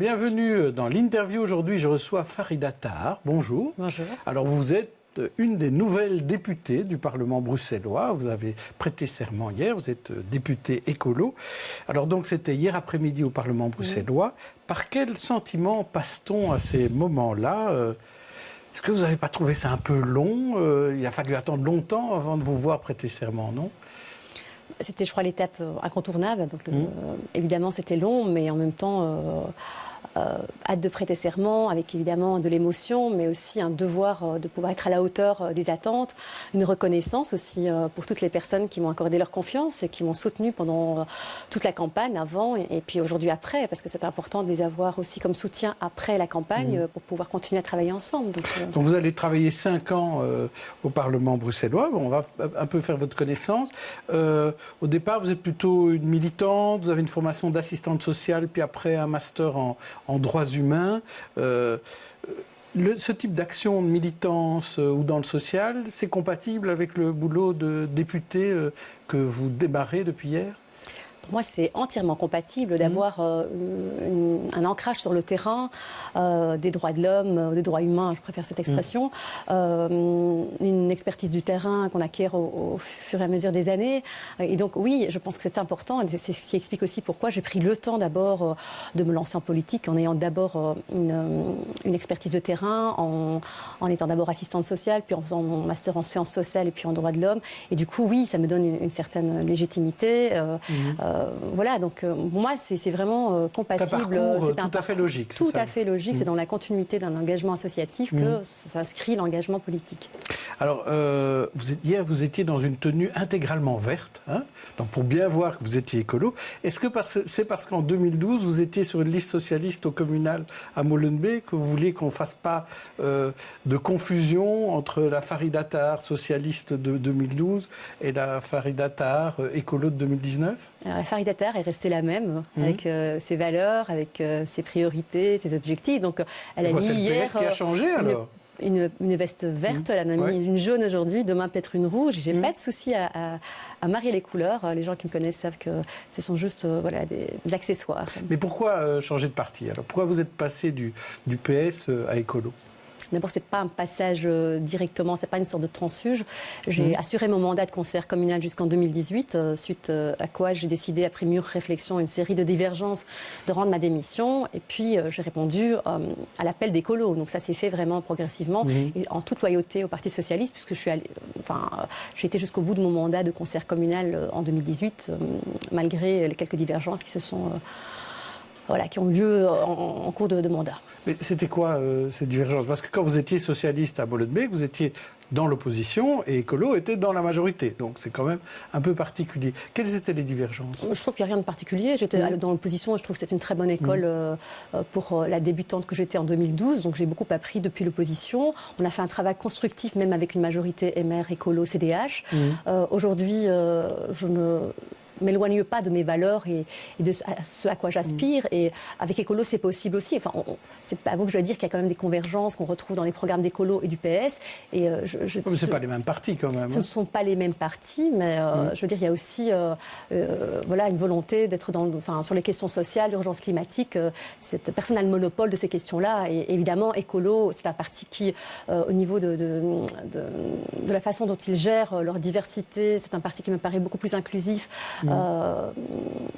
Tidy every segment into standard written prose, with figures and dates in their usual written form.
bienvenue dans l'interview. Aujourd'hui, je reçois Farida Tahar. Bonjour. Bonjour. Alors, vous êtes une des nouvelles députées du Parlement bruxellois. Vous avez prêté serment hier. Vous êtes députée écolo. Alors, donc, c'était hier après-midi au Parlement bruxellois. Par quel sentiment passe-t-on à ces moments-là Est-ce que vous n'avez pas trouvé ça un peu long Il a fallu attendre longtemps avant de vous voir prêter serment, non ? C'était, je crois, l'étape incontournable. Donc, évidemment, c'était long, mais en même temps, hâte de prêter serment, avec évidemment de l'émotion, mais aussi un devoir de pouvoir être à la hauteur des attentes, une reconnaissance aussi pour toutes les personnes qui m'ont accordé leur confiance et qui m'ont soutenue pendant toute la campagne, avant et puis aujourd'hui après, parce que c'est important de les avoir aussi comme soutien après la campagne pour pouvoir continuer à travailler ensemble. Donc vous allez travailler 5 ans au Parlement bruxellois. Bon, on va un peu faire votre connaissance. Au départ, vous êtes plutôt une militante, vous avez une formation d'assistante sociale, puis après un master en droits humains. Ce type d'action de militance ou dans le social, c'est compatible avec le boulot de député que vous démarrez depuis hier ? Pour moi, c'est entièrement compatible d'avoir un ancrage sur le terrain des droits de l'homme, des droits humains, je préfère cette expression, une expertise du terrain qu'on acquiert au fur et à mesure des années. Et donc, oui, je pense que c'est important. Et c'est ce qui explique aussi pourquoi j'ai pris le temps d'abord de me lancer en politique, en ayant d'abord une expertise de terrain, en étant d'abord assistante sociale, puis en faisant mon master en sciences sociales et puis en droits de l'homme. Et du coup, oui, ça me donne une certaine légitimité. Voilà, donc moi, c'est vraiment compatible. C'est un parcours tout à fait logique. Tout à fait logique. C'est dans la continuité d'un engagement associatif que s'inscrit l'engagement politique. Alors, hier, vous étiez dans une tenue intégralement verte, hein, donc pour bien voir que vous étiez écolo. Est-ce que c'est parce qu'en 2012, vous étiez sur une liste socialiste au communal à Molenbeek que vous vouliez qu'on ne fasse pas de confusion entre la Farida Tahar socialiste de 2012 et la Farida Tahar écolo de 2019 ? Alors, la Farida Tahar est restée la même, avec ses valeurs, avec ses priorités, ses objectifs. Donc, elle a mis hier... C'est le PS qui a changé, alors une veste verte, elle en a mis une jaune aujourd'hui, demain peut-être une rouge. J'ai pas de souci à marier les couleurs. Les gens qui me connaissent savent que ce sont juste des accessoires. Mais pourquoi changer de parti alors ? Pourquoi vous êtes passé du PS à écolo ? D'abord, ce n'est pas un passage directement, ce n'est pas une sorte de transfuge. J'ai assuré mon mandat de conseillère communale jusqu'en 2018, suite à quoi j'ai décidé, après mûre réflexion, une série de divergences, de rendre ma démission. Et puis, j'ai répondu à l'appel des colos. Donc ça s'est fait vraiment progressivement, et en toute loyauté au Parti socialiste, puisque j'ai été jusqu'au bout de mon mandat de conseillère communale en 2018, malgré les quelques divergences qui se sont... qui ont lieu en cours de mandat. Mais c'était quoi ces divergences ? Parce que quand vous étiez socialiste à Molenbeek, vous étiez dans l'opposition et écolo était dans la majorité. Donc c'est quand même un peu particulier. Quelles étaient les divergences ? Je trouve qu'il n'y a rien de particulier. J'étais dans l'opposition et je trouve que c'est une très bonne école pour la débutante que j'étais en 2012. Donc j'ai beaucoup appris depuis l'opposition. On a fait un travail constructif, même avec une majorité MR, écolo, CDH. Aujourd'hui, je ne m'éloigne pas de mes valeurs et de ce à quoi j'aspire. Et avec écolo, c'est possible aussi. Enfin, c'est pas à vous que je dois dire qu'il y a quand même des convergences qu'on retrouve dans les programmes d'écolo et du PS. Et mais c'est pas les mêmes partis quand même. Ce ne sont pas les mêmes partis, mais je veux dire, il y a aussi une volonté d'être sur les questions sociales, l'urgence climatique. Cette personne a le monopole de ces questions-là. Et évidemment, écolo, c'est un parti qui, au niveau de la façon dont ils gèrent leur diversité, c'est un parti qui me paraît beaucoup plus inclusif.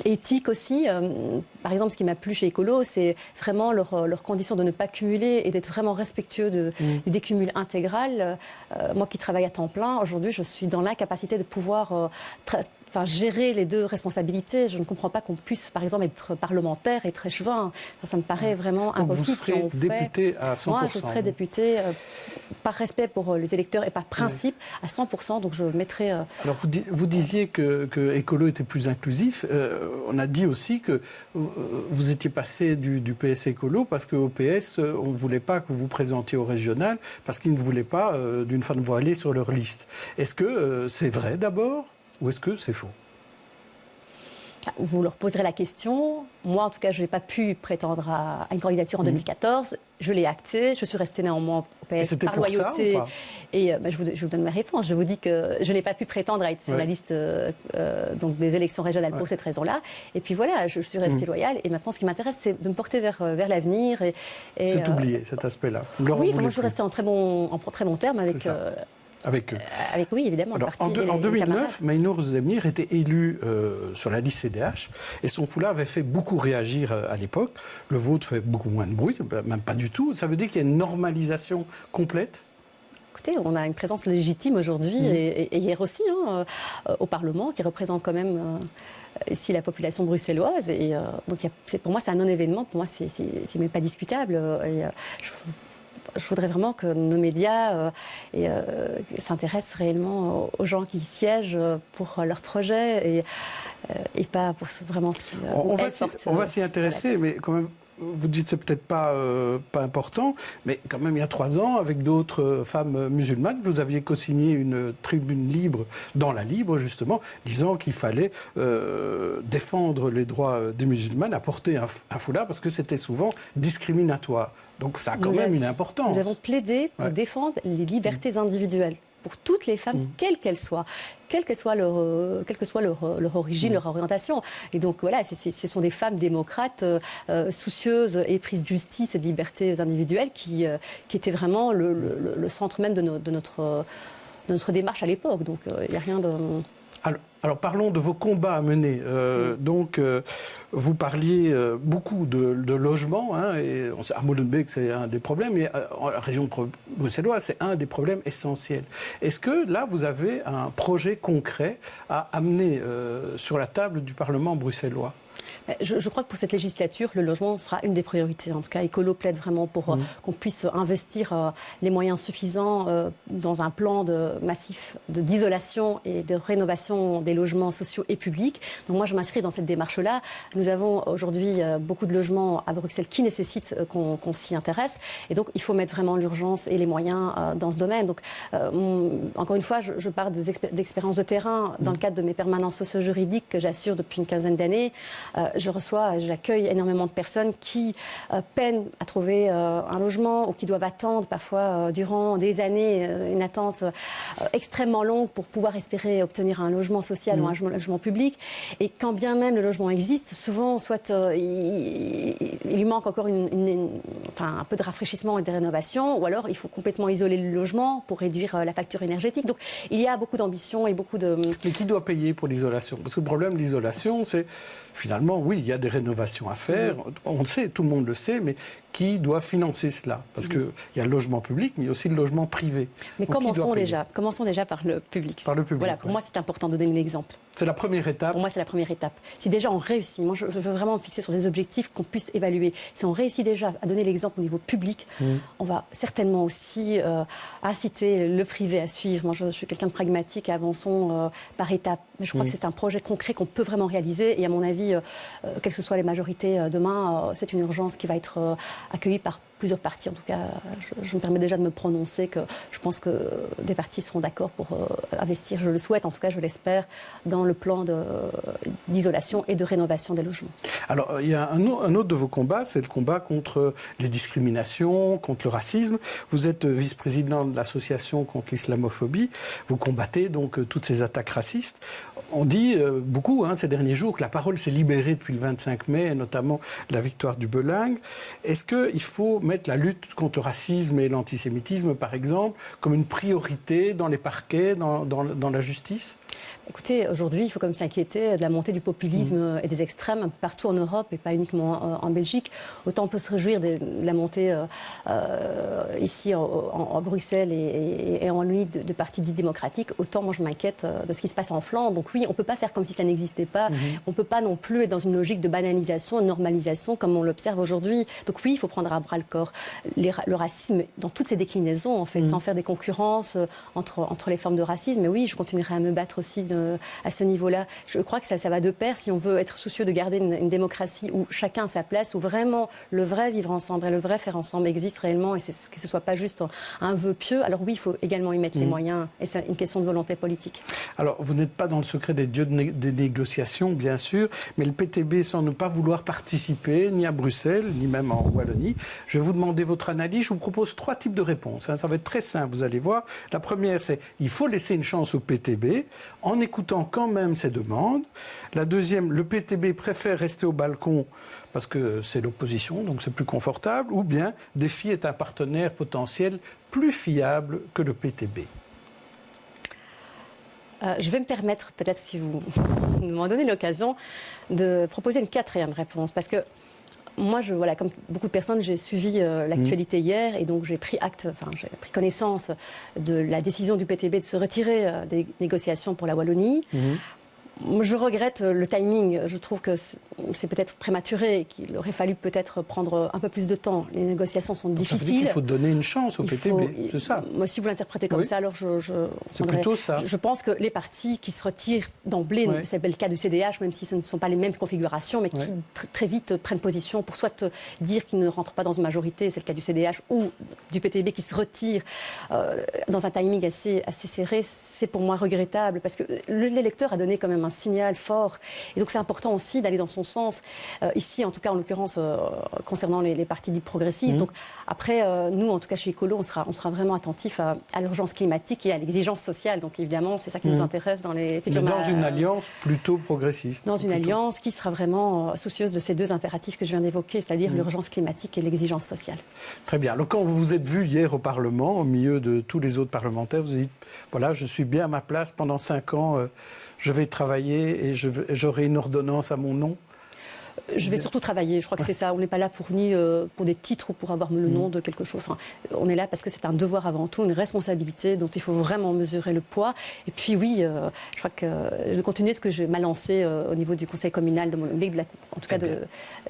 Éthique aussi. Par exemple, ce qui m'a plu chez Écolo, c'est vraiment leur condition de ne pas cumuler et d'être vraiment respectueux du décumul intégral. Moi qui travaille à temps plein, aujourd'hui, je suis dans l'incapacité de pouvoir gérer les deux responsabilités. Je ne comprends pas qu'on puisse, par exemple, être parlementaire et être échevin. Ça me paraît vraiment impossible. Vous serez députée à 100%. Moi, je serai députée par respect pour les électeurs et par principe à 100%. Donc, je mettrai... Alors, vous disiez que Écolo était plus inclusif. On a dit aussi que vous étiez passé du PS Écolo parce qu'au PS, on ne voulait pas que vous vous présentiez au régional parce qu'ils ne voulaient pas d'une femme voilée sur leur liste. Est-ce que c'est vrai d'abord ? Ou est-ce que c'est faux ? Vous leur poserez la question. Moi, en tout cas, je n'ai pas pu prétendre à une candidature en 2014. Je l'ai acté. Je suis restée néanmoins au PS par loyauté. Ça, ou pas et je vous donne ma réponse. Je vous dis que je n'ai pas pu prétendre à être sur la liste donc des élections régionales pour cette raison-là. Et puis voilà, je suis restée loyale. Et maintenant, ce qui m'intéresse, c'est de me porter vers l'avenir. C'est oublié, cet aspect-là. Oui, moi, je suis restée en très bon terme avec... Avec eux. Oui, évidemment. Alors, en 2009, Maïnour Zemir était élu sur la liste CDH et son foulard avait fait beaucoup réagir à l'époque. Le vôtre fait beaucoup moins de bruit, même pas du tout. Ça veut dire qu'il y a une normalisation complète? Écoutez, on a une présence légitime aujourd'hui et hier aussi au Parlement qui représente quand même ici la population bruxelloise. Et donc pour moi, c'est un non-événement. Pour moi, c'est même pas discutable. Je voudrais vraiment que nos médias s'intéressent réellement aux gens qui y siègent pour leurs projets et pas pour vraiment ce qu'ils on va s'y intéresser, mais quand même, vous dites que c'est peut-être pas important, mais quand même il y a 3 ans, avec d'autres femmes musulmanes, vous aviez co-signé une tribune libre dans la Libre, justement, disant qu'il fallait défendre les droits des musulmanes, à porter un foulard, parce que c'était souvent discriminatoire. Donc ça a quand même une importance. Nous avons plaidé pour défendre les libertés individuelles pour toutes les femmes, quelles qu'elles soient, quelle que soit leur origine, leur orientation. Et donc voilà, ce sont des femmes démocrates, soucieuses et prises de justice et de libertés individuelles qui étaient vraiment le centre même de notre démarche à l'époque. Donc il n'y a rien de... Alors parlons de vos combats à mener. Vous parliez beaucoup de logement, et on sait à Molenbeek c'est un des problèmes, mais en la région bruxelloise c'est un des problèmes essentiels. Est-ce que là vous avez un projet concret à amener sur la table du Parlement bruxellois ? Je crois que pour cette législature, le logement sera une des priorités. En tout cas, Écolo plaide vraiment pour qu'on puisse investir les moyens suffisants dans un plan massif d'isolation et de rénovation des logements sociaux et publics. Donc moi, je m'inscris dans cette démarche-là. Nous avons aujourd'hui beaucoup de logements à Bruxelles qui nécessitent qu'on s'y intéresse. Et donc, il faut mettre vraiment l'urgence et les moyens dans ce domaine. Donc, encore une fois, je parle d'expériences de terrain dans le cadre de mes permanences socio-juridiques que j'assure depuis une quinzaine d'années. J'accueille énormément de personnes qui peinent à trouver un logement ou qui doivent attendre parfois durant des années, une attente extrêmement longue pour pouvoir espérer obtenir un logement social ou un logement public. Et quand bien même le logement existe, souvent, soit il lui manque encore un peu de rafraîchissement et de rénovation, ou alors il faut complètement isoler le logement pour réduire la facture énergétique. Donc il y a beaucoup d'ambition et beaucoup de... Mais qui doit payer pour l'isolation ? Parce que le problème de l'isolation, c'est finalement, oui, il y a des rénovations à faire, on le sait, tout le monde le sait, mais qui doit financer cela ? Parce qu'il y a le logement public, mais il y a aussi le logement privé. Mais commençons déjà par le public. Par le public. Voilà, pour moi, c'est important de donner l'exemple. C'est la première étape. Pour moi, c'est la première étape. Si déjà on réussit, moi je veux vraiment me fixer sur des objectifs qu'on puisse évaluer. Si on réussit déjà à donner l'exemple au niveau public, on va certainement aussi inciter le privé à suivre. Moi, je suis quelqu'un de pragmatique, avançons par étapes. Mais je crois que c'est un projet concret qu'on peut vraiment réaliser. Et à mon avis, quelles que soient les majorités demain, c'est une urgence qui va être accueillie par plusieurs partis. En tout cas, je me permets déjà de me prononcer que je pense que des partis seront d'accord pour investir, je le souhaite, en tout cas je l'espère, dans le plan d'isolation et de rénovation des logements. Alors, il y a un autre de vos combats, c'est le combat contre les discriminations, contre le racisme. Vous êtes vice-président de l'association contre l'islamophobie. Vous combattez donc toutes ces attaques racistes. On dit beaucoup ces derniers jours que la parole s'est libérée depuis le 25 mai, et notamment la victoire du Belingue. Est-ce qu'il faut mettre la lutte contre le racisme et l'antisémitisme, par exemple, comme une priorité dans les parquets, dans la justice ? Écoutez, aujourd'hui, il faut comme s'inquiéter de la montée du populisme et des extrêmes partout en Europe et pas uniquement en Belgique. Autant on peut se réjouir de la montée ici en Bruxelles et en lui de partis dits démocratiques, autant moi je m'inquiète de ce qui se passe en Flandre. Donc oui, on ne peut pas faire comme si ça n'existait pas. On ne peut pas non plus être dans une logique de banalisation, de normalisation comme on l'observe aujourd'hui. Donc oui, il faut prendre à bras le corps le racisme dans toutes ses déclinaisons, en fait, sans faire des concurrences entre les formes de racisme. Mais oui, je continuerai à me battre aussi aussi à ce niveau-là. Je crois que ça va de pair si on veut être soucieux de garder une démocratie où chacun a sa place, où vraiment le vrai vivre ensemble et le vrai faire ensemble existe réellement et que ce ne soit pas juste un vœu pieux. Alors oui, il faut également y mettre les moyens et c'est une question de volonté politique. Alors vous n'êtes pas dans le secret des dieux des négociations, bien sûr, mais le PTB, sans ne pas vouloir participer, ni à Bruxelles, ni même en Wallonie, je vais vous demander votre analyse. Je vous propose 3 types de réponses. Ça va être très simple, vous allez voir. La première, c'est il faut laisser une chance au PTB en écoutant quand même ses demandes. La deuxième, le PTB préfère rester au balcon parce que c'est l'opposition, donc c'est plus confortable. Ou bien, Défi est un partenaire potentiel plus fiable que le PTB. Je vais me permettre, peut-être si vous m'en donnez l'occasion, de proposer une 4e réponse. Parce que moi, voilà, comme beaucoup de personnes, j'ai suivi l'actualité hier et donc j'ai pris connaissance de la décision du PTB de se retirer des négociations pour la Wallonie. Je regrette le timing. Je trouve que c'est peut-être prématuré et qu'il aurait fallu peut-être prendre un peu plus de temps. Les négociations sont difficiles. Ça veut dire qu'il faut donner une chance au PTB, c'est ça? Moi, si vous l'interprétez comme ça, alors c'est plutôt ça. Je pense que les partis qui se retirent d'emblée, c'est le cas du CDH, même si ce ne sont pas les mêmes configurations, mais qui très vite prennent position pour soit dire qu'ils ne rentrent pas dans une majorité, c'est le cas du CDH, ou du PTB qui se retire dans un timing assez serré, c'est pour moi regrettable, parce que l'électeur a donné quand même un signal fort. Et donc c'est important aussi d'aller dans son sens. Ici, en tout cas, en l'occurrence, concernant les partis dits progressistes. Donc après, nous, en tout cas chez Écolo, on sera vraiment attentifs à l'urgence climatique et à l'exigence sociale. Donc évidemment, c'est ça qui nous intéresse dans les futurs... Mais dans une alliance plutôt progressiste. Dans une alliance qui sera vraiment soucieuse de ces 2 impératifs que je viens d'évoquer, c'est-à-dire l'urgence climatique et l'exigence sociale. Très bien. Alors quand vous vous êtes vu hier au Parlement, au milieu de tous les autres parlementaires, vous avez dit, voilà, je suis bien à ma place pendant 5 ans, je vais travailler et j'aurai une ordonnance à mon nom. Je vais surtout travailler, je crois que c'est ça. On n'est pas là pour des titres ou pour avoir le nom de quelque chose. Enfin, on est là parce que c'est un devoir avant tout, une responsabilité dont il faut vraiment mesurer le poids. Et puis oui, je crois que je vais continuer ce que je m'ai lancé au niveau du conseil communal de Molenbeek, en tout cas de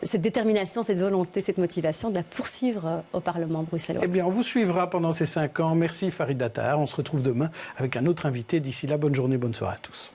cette détermination, cette volonté, cette motivation de la poursuivre au Parlement bruxellois. Eh bien, on vous suivra pendant ces 5 ans. Merci Farid Attar. On se retrouve demain avec un autre invité. D'ici là, bonne journée, bonne soirée à tous.